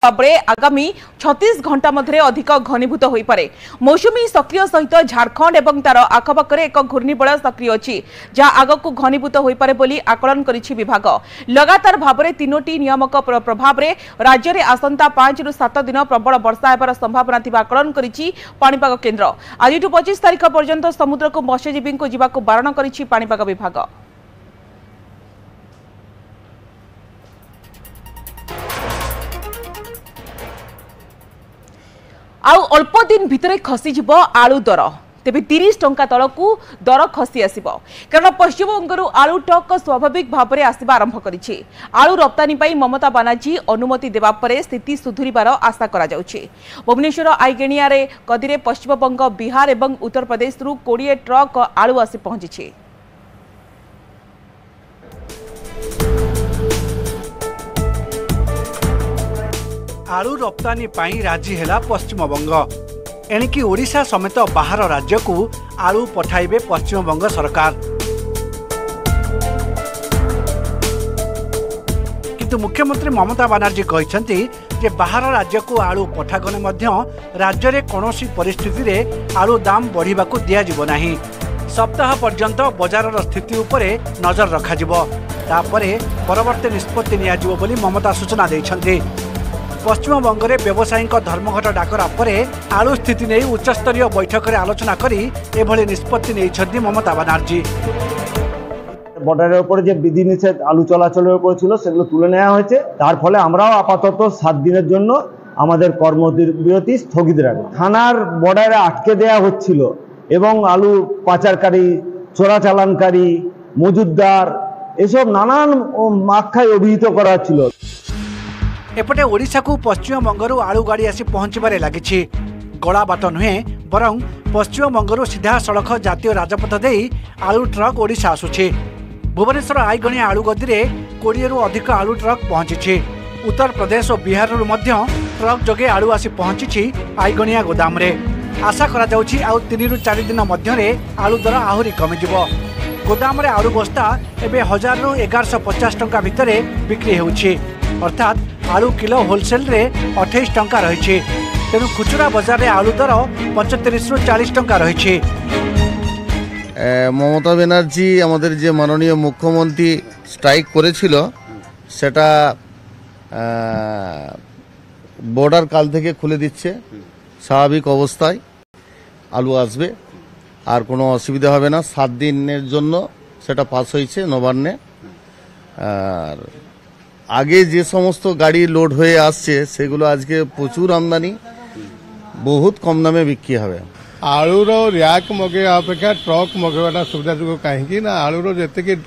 आगामी 36 घंटा मध्य अधिक घनीभूत हो पारे। मौसुमी सक्रिय सहित झारखंड और तार आखपाखे एक घूर्णिबलय सक्रिय अच्छी जहां आगक घनीभूत हो पारे बोली आकलन करिछि विभाग। लगातार भाव में 3टी नियामक प्रभाव में राज्य में आसंता 5 रु 7 दिन प्रबल वर्षा होबार संभावना थिबा आकलन करिछि पाणीपाग केन्द्र। आज 25 तारिख पर्यंत समुद्र को मत्स्यजीवी को जीवाक बारण करिछि पाणीपाग विभाग। आउ अल्प दिन भितर खसीज आलू दर तेबे 30 टंका तलकू दर खसी आसिबो कारण पश्चिमबंगर आलू टक स्वाभाविक भाव में आसवा आरंभ करिछि। आलू रप्तानी पाई ममता बानार्जी अनुमति देवा परे स्थिति सुधुरिबार आशा करा जाउछि। भुवनेश्वर आईगेणिया रे कदिरे पश्चिमबंग बिहार एवं उत्तर प्रदेश रु 20 ट्रक आलू आसी पहुंची। आलू रप्तानी पाई राजी हैला पश्चिमबंग। एणिकी ओडिशा समेत बाहर राज्य को आलू पठाइबे पश्चिमबंग सरकार। किंतु मुख्यमंत्री ममता बानार्जी कहते जे बाहर राज्य को आलू पठागले मध्य राज्य रे कोनोसी परिस्थिति रे आलू दाम बढ़िबा को दिया जिवो नाही। सप्ताह पर्यंत बजार स्थिति उपरे नजर रखा जिवो तापरे परवर्ती निष्पत्ति निया जिवो बोली ममता सूचना दैछन्ते। पश्चिमबंग में व्यवसायी धर्मघट डाकरा पर आलू स्थिति नहीं उच्चस्तरीय बैठक में आलोचना करी एभली निष्पत्ति नहीं ममता बानार्जी। बॉर्डर ऊपर विधि निषेध आलू चलाचल सेगुलो तुले नेওয়া হয়েছে। तार फले আমরাও আপাতত 7 দিনের জন্য আমাদের কর্মবিরতি স্থগিত রাখব। থানার বর্ডারে আটকে দেয়া হচ্ছিল এবং আলু পাচারকারী চোরাচালানকারী মজুদদার এসব নানান আখ্যায় অভিহিত করা হচ্ছিল। एपटे ओडिशा को पश्चिमबंगरू आलू गाड़ी आसी पहुंचबारे लगी। गला बाट नुहे बरं पश्चिमबंगरू सीधा सड़क जातीय राजपथ दे आलू ट्रक ओडिशा आसुछि। भुवनेश्वर आईगणिया आलू गदी में 20 रु अधिक आलू ट्रक पहुंची। उत्तर प्रदेश और बिहार ट्रक जोगे आलू आसी पहुंची आईगणिया गोदाम रे। आशा करा जाउछि आउ 3 रु 4 दिन मध्य आलू दर आहुरी कमिजिवो। गोदाम रे आलू बस्ता एबे 1000 रु 1150 टंका भितर बिक्री होउछि। अर्थात आलू किलो होलसेल रे 28 टंका रही। तेणु खुचरा बजार रे आलू दर 35 रु 40 टंका रही। ममता बनर्जी आमादेर जे माननीय मुख्यमंत्री स्ट्राइक करेछिलो सेटा बॉर्डर काल थेके खुले दिच्छे। स्वाभाविक अवस्थाय आलू आसबे और कोनो असुविधा होबे ना। 7 दिनेर जन्य सेटा पास हयेछे नबान्ने। और आगे जे समस्त गाड़ी लोड हुए आसছে সেগুলো আজকে প্রচুর আমদানি बहुत कम दामे बिक्री হবে। आलूर रैक मगेवा अपेक्षा ट्रक मगेवाटा सुविधा जो कहीं ना आलूर जी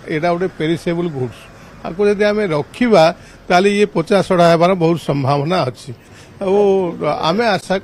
एटा गोटे पेरिसेबल गुड्स आपको जब आम रखा ताले ये 50 सड़ा होबार बहुत संभावना अच्छी। आम आशा